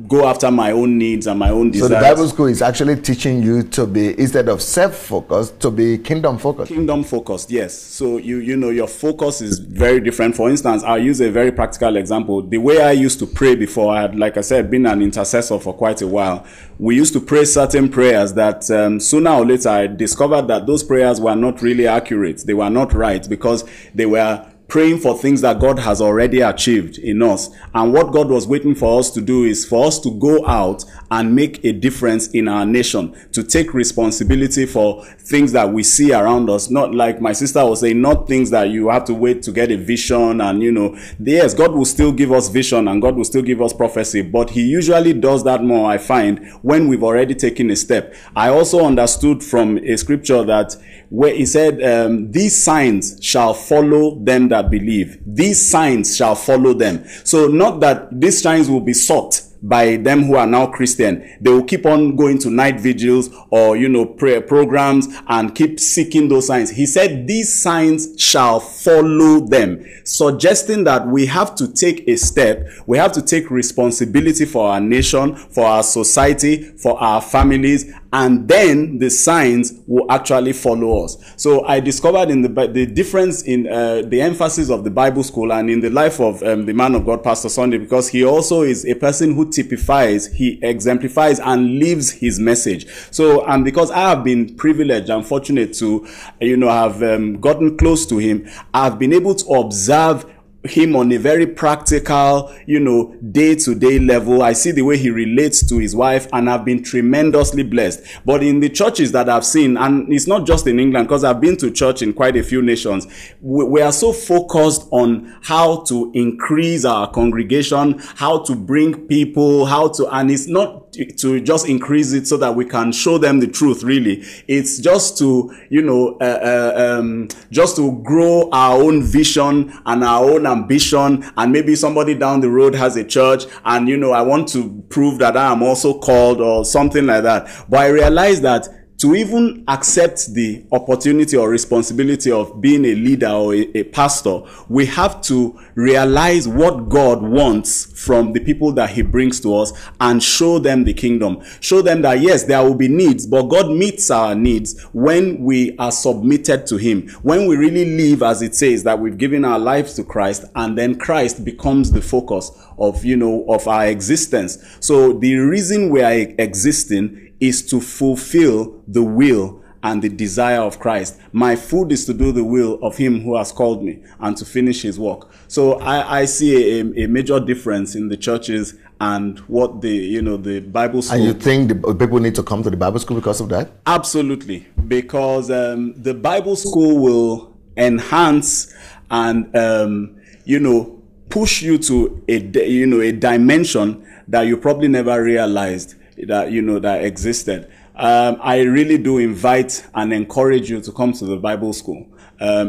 go after my own needs and my own desires. So the Bible school is actually teaching you to be, instead of self-focused, to be kingdom-focused. Kingdom-focused, yes. So, your focus is very different. For instance, I'll use a very practical example. The way I used to pray before, I had, like I said, been an intercessor for quite a while. We used to pray certain prayers that sooner or later I discovered that those prayers were not really accurate. They were not right, because they were praying for things that God has already achieved in us. And what God was waiting for us to do is for us to go out and make a difference in our nation, to take responsibility for things that we see around us. Not like my sister was saying, not things that you have to wait to get a vision. And, yes, God will still give us vision and God will still give us prophecy. But he usually does that more, I find, when we've already taken a step. I also understood from a scripture that where he said, these signs shall follow them that believe. These signs shall follow them. So not that these signs will be sought, by them who are now Christian. They will keep on going to night vigils or, prayer programs and keep seeking those signs. He said, these signs shall follow them, suggesting that we have to take a step. We have to take responsibility for our nation, for our society, for our families, and then the signs will actually follow us. So I discovered in the difference in the emphasis of the Bible school and in the life of the man of God, Pastor Sunday, because he also is a person who typifies, he exemplifies and lives his message. So, and because I have been privileged and fortunate to, have gotten close to him, I've been able to observe him on a very practical, day-to-day level. I see the way he relates to his wife, and I've been tremendously blessed. But in the churches that I've seen, and it's not just in England, because I've been to church in quite a few nations, we are so focused on how to increase our congregation, how to bring people, and it's not to just increase it so that we can show them the truth, really. It's just to, just to grow our own vision and our own ambition. And maybe somebody down the road has a church and, I want to prove that I am also called or something like that. But I realize that to even accept the opportunity or responsibility of being a leader or a pastor, we have to realize what God wants from the people that he brings to us and show them the kingdom. Show them that, yes, there will be needs, but God meets our needs when we are submitted to him. When we really live, as it says, that we've given our lives to Christ, and then Christ becomes the focus of, of our existence. So the reason we are existing is to fulfill the will and the desire of Christ. My food is to do the will of him who has called me and to finish his work. So I see a major difference in the churches and what the Bible school. And you think the people need to come to the Bible school because of that? Absolutely, because the Bible school will enhance and push you to a dimension that you probably never realized that existed. I really do invite and encourage you to come to the Bible school.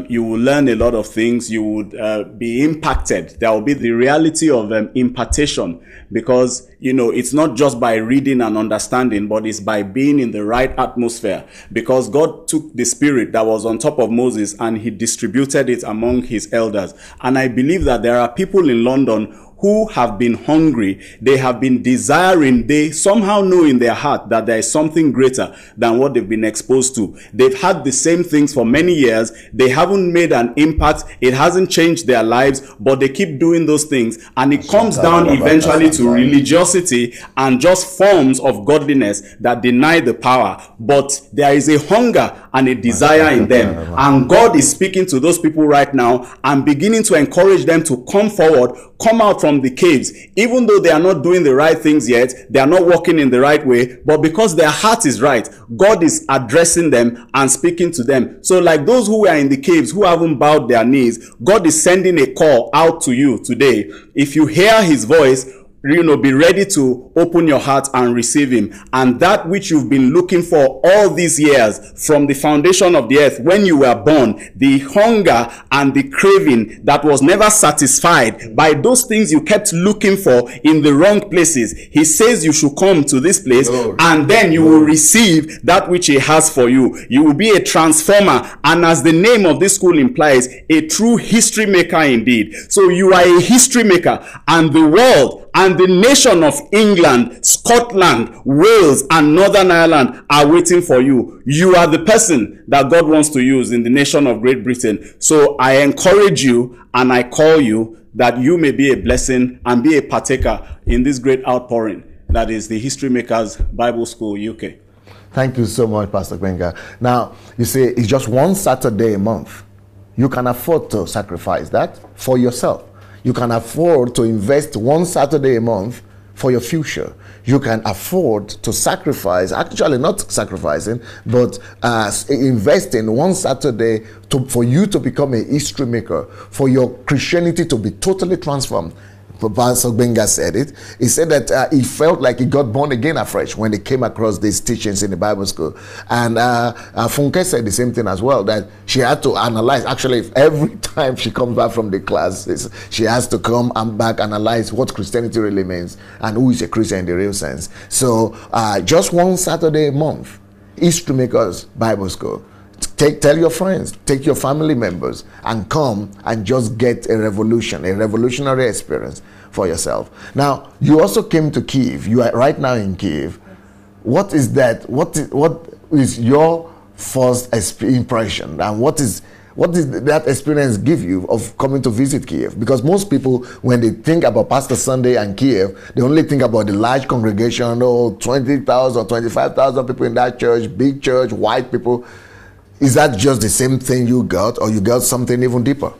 You will learn a lot of things. You would be impacted. There will be the reality of impartation, because it's not just by reading and understanding, but it's by being in the right atmosphere, because God took the spirit that was on top of Moses and he distributed it among his elders. And I believe that there are people in London who have been hungry. They have been desiring. They somehow know in their heart that there is something greater than what they've been exposed to. They've had the same things for many years. They haven't made an impact. It hasn't changed their lives, but they keep doing those things. And it comes down eventually to religiosity and just forms of godliness that deny the power. But there is a hunger and a desire in them. And God is speaking to those people right now and beginning to encourage them to come forward, come out from the caves, even though they are not doing the right things yet, they are not walking in the right way, but because their heart is right, God is addressing them and speaking to them. So like those who are in the caves, who haven't bowed their knees, God is sending a call out to you today. If you hear his voice, be ready to open your heart and receive him. And that which you've been looking for all these years, from the foundation of the earth, when you were born, the hunger and the craving that was never satisfied by those things you kept looking for in the wrong places, he says you should come to this place, Lord, and then you will receive that which he has for you. You will be a transformer, and as the name of this school implies, a true history maker indeed. So you are a history maker, and the world and the nation of England, Scotland, Wales, and Northern Ireland are waiting for you. You are the person that God wants to use in the nation of Great Britain. So I encourage you and I call you that you may be a blessing and be a partaker in this great outpouring that is the History Makers Bible School UK. Thank you so much, Pastor Gbenga. Now, you say it's just one Saturday a month. You can afford to sacrifice that for yourself. You can afford to invest one Saturday a month for your future. You can afford to sacrifice, actually not sacrificing, but investing one Saturday for you to become a history maker, for your Christianity to be totally transformed. Pastor Benga said it. He said that he felt like he got born again afresh when he came across these teachings in the Bible school. And Funke said the same thing as well, that she had to analyze. Actually, every time she comes back from the class, she has to come and back analyze what Christianity really means and who is a Christian in the real sense. So just one Saturday a month, History Makers Bible School. Tell your friends, take your family members, and come and just get a revolutionary experience for yourself. Now, you also came to Kyiv. You are right now in Kyiv. What is that? What is your first impression, and what is that experience give you of coming to visit Kyiv? Because most people, when they think about Pastor Sunday and Kyiv, they only think about the large congregation, 20,000 or 25,000 people in that church, big church, white people. Is that just the same thing you got, or you got something even deeper?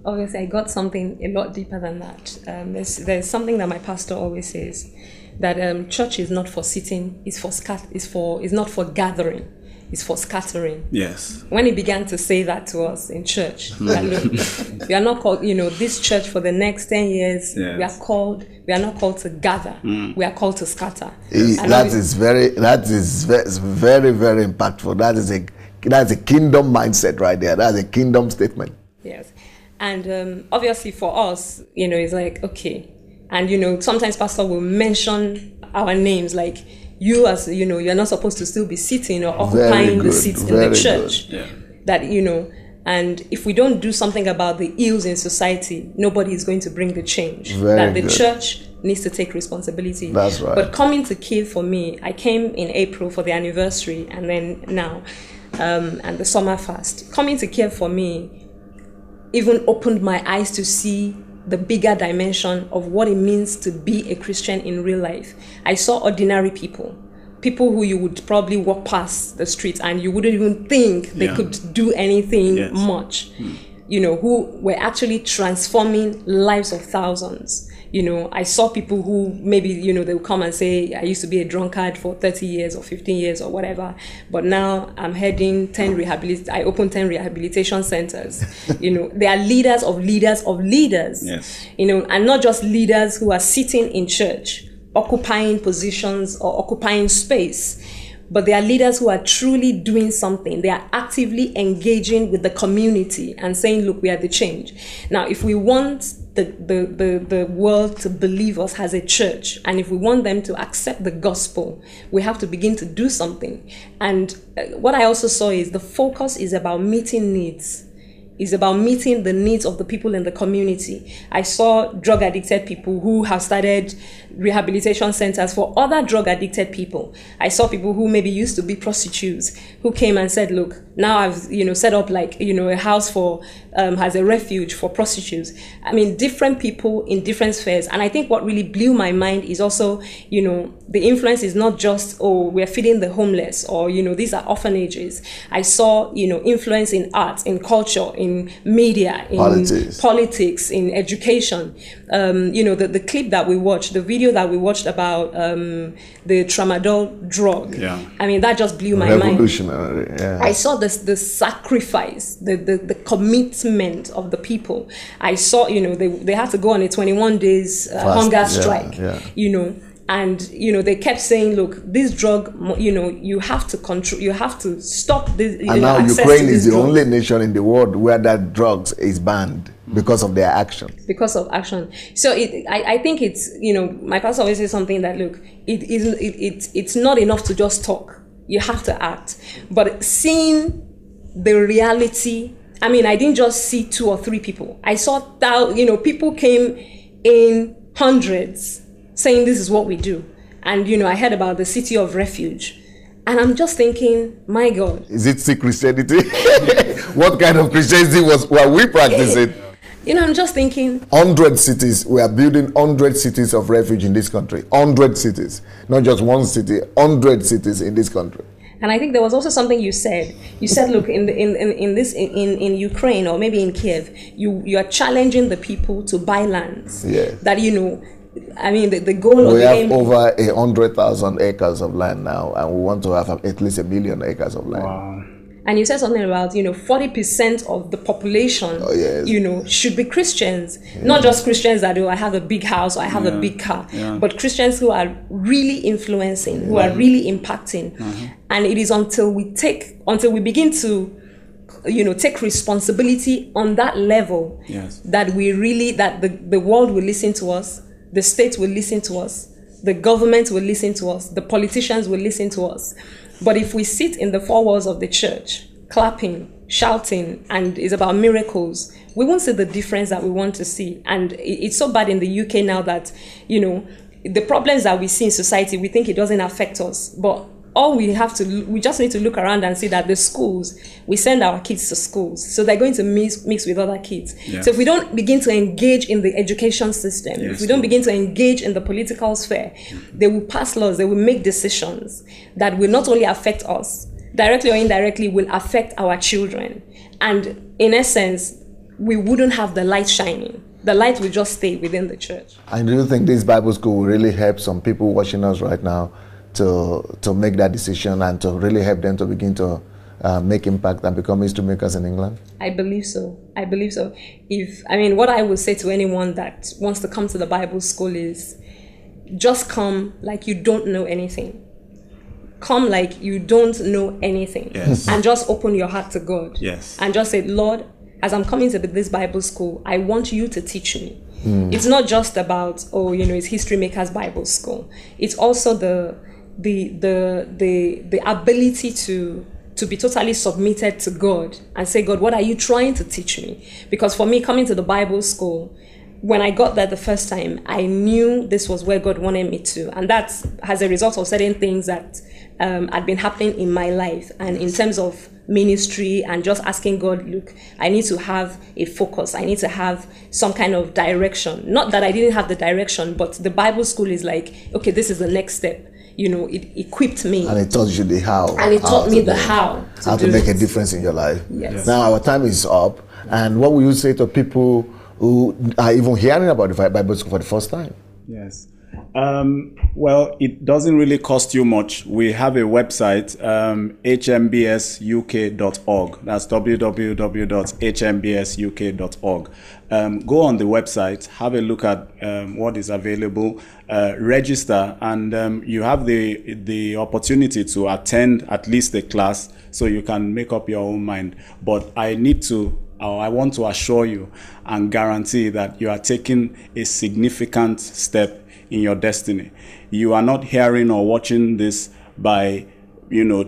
Obviously, I got something a lot deeper than that. There's something that my pastor always says, that church is not for sitting, it's not for gathering, it's for scattering. Yes. When he began to say that to us in church, that, look, we are not called, this church for the next 10 years, yes. We are not called to gather. We are called to scatter. That is very, very impactful. That's a kingdom mindset right there. That's a kingdom statement. Yes. And obviously for us, it's like, okay. And, sometimes pastor will mention our names, like, you as, you're not supposed to still be sitting or occupying the seats in the church. Yeah. That, and if we don't do something about the ills in society, nobody is going to bring the change. That the church needs to take responsibility. That's right. But coming to Kyiv for me, I came in April for the anniversary, and then now, and the summer fast. Coming to Kyiv for me even opened my eyes to see the bigger dimension of what it means to be a Christian in real life. I saw ordinary people who you would probably walk past the street and you wouldn't even think they could do anything much, who were actually transforming lives of thousands. I saw people who maybe, they would come and say, I used to be a drunkard for 30 years or 15 years or whatever, but now I'm heading I opened 10 rehabilitation centers. They are leaders of leaders of leaders, yes. And not just leaders who are sitting in church, occupying positions or occupying space, but they are leaders who are truly doing something. They are actively engaging with the community and saying, look, we are the change. Now, if we want the world to believe us as a church, and if we want them to accept the gospel, we have to begin to do something. And what I also saw is the focus is about meeting needs. Is about meeting the needs of the people in the community. I saw drug addicted people who have started rehabilitation centers for other drug addicted people. I saw people who maybe used to be prostitutes who came and said, look, now I've set up like a house for as a refuge for prostitutes. I mean, different people in different spheres. And I think what really blew my mind is also, the influence is not just, we're feeding the homeless, or these are orphanages. I saw influence in art, in culture, in media, in politics, in education. The clip that we watched, the video that we watched about the tramadol drug. Yeah. I mean, that just blew my mind. Revolutionary. Yeah. I saw the sacrifice, the commitment of the people. I saw, they had to go on a 21 days hunger strike. And they kept saying, look, this drug, you have to control, you have to stop this. And now Ukraine is the only nation in the world where that drugs is banned because of their action. Because of action. So I think it's, my pastor always says something that, look, it's not enough to just talk. You have to act. But seeing the reality, I mean, I didn't just see 2 or 3 people. I saw people came in hundreds saying this is what we do. And, I heard about the city of refuge. And I'm just thinking, my God. Is it sick Christianity? What kind of Christianity were we practicing? I'm just thinking. 100 cities. We are building 100 cities of refuge in this country. 100 cities. Not just one city, 100 cities in this country. And I think there was also something you said. You said, look, in Ukraine, or maybe in Kyiv, you are challenging the people to buy lands. Yeah. That, I mean, the goal of the aim. We have over 100,000 acres of land now, and we want to have at least 1 million acres of land. Wow. And you said something about, 40% of the population, should be Christians. Yeah. Not just Christians that, I have a big house or I have a big car, but Christians who are really influencing, who are really impacting. And it is until we begin to, take responsibility on that level, that the world will listen to us, the state will listen to us, the government will listen to us, the politicians will listen to us. But if we sit in the four walls of the church, clapping, shouting, and it's about miracles, we won't see the difference that we want to see. And it's so bad in the UK now that, the problems that we see in society, we think it doesn't affect us. But we just need to look around and see that the schools, we send our kids to schools, so they're going to mix with other kids. Yes. So if we don't begin to engage in the education system, if we don't begin to engage in the political sphere, they will pass laws, they will make decisions that will not only affect us, directly or indirectly will affect our children. And in essence, we wouldn't have the light shining. The light will just stay within the church. And do you think this Bible school will really help some people watching us right now to make that decision and to really help them to begin to make impact and become history makers in England? I believe so. What I would say to anyone that wants to come to the Bible school is just come like you don't know anything. Come like you don't know anything. Yes. And just open your heart to God. Yes. And just say, Lord, as I'm coming to this Bible school, I want you to teach me. It's not just about, it's History Makers Bible School. It's also the ability to be totally submitted to God and say, God, what are you trying to teach me? Because for me, coming to the Bible school, when I got there the first time, I knew this was where God wanted me to. And that's as a result of certain things that had been happening in my life. And in terms of ministry and just asking God, look, I need to have a focus. I need to have some kind of direction. Not that I didn't have the direction, but the Bible school is like, okay, this is the next step. It equipped me. And it taught you the how. And it taught me the how. How to make a difference in your life. Yes. Now our time is up. And what will you say to people who are even hearing about the Bible school for the first time? Yes. Well, it doesn't really cost you much. We have a website, hmbsuk.org. That's www.hmbsuk.org. Go on the website, have a look at what is available, register, and you have the opportunity to attend at least a class so you can make up your own mind. But I want to assure you and guarantee that you are taking a significant step in your destiny. You are not hearing or watching this by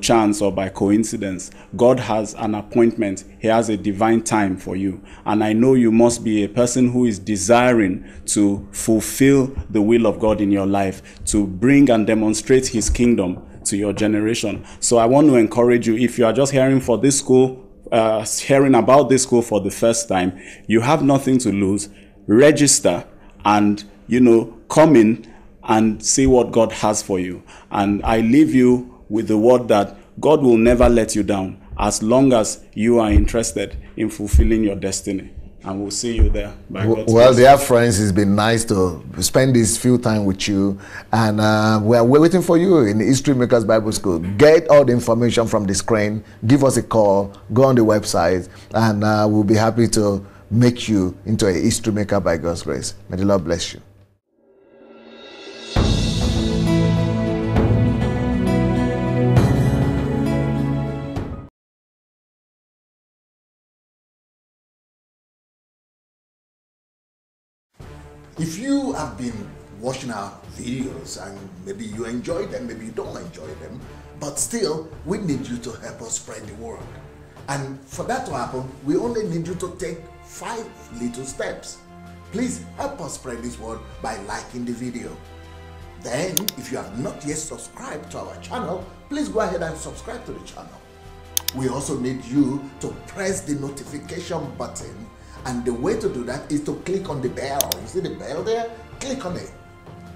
chance or by coincidence. God has an appointment. He has a divine time for you. And I know you must be a person who is desiring to fulfill the will of God in your life, to bring and demonstrate his kingdom to your generation. So I want to encourage you, if you are just hearing about this school for the first time, you have nothing to lose. Register and come in and see what God has for you. And I leave you with the word that God will never let you down as long as you are interested in fulfilling your destiny. And we'll see you there. Well, dear friends, it's been nice to spend this few time with you. And we're waiting for you in the History Makers Bible School. Get all the information from the screen. Give us a call. Go on the website. And we'll be happy to make you into a history maker by God's grace. May the Lord bless you. If you have been watching our videos and maybe you enjoy them, maybe you don't enjoy them, but still, we need you to help us spread the word. And for that to happen, we only need you to take 5 little steps. Please help us spread this word by liking the video. Then, if you have not yet subscribed to our channel, please go ahead and subscribe to the channel. We also need you to press the notification button. And the way to do that is to click on the bell. You see the bell there? Click on it.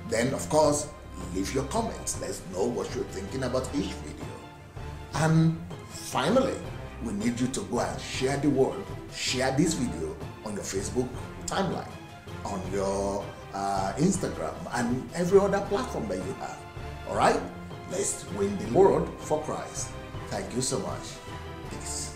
Then, of course, leave your comments. Let's know what you're thinking about each video. And finally, we need you to go and share the word. Share this video on your Facebook timeline, on your Instagram, and every other platform that you have. All right? Let's win the world for Christ. Thank you so much. Peace.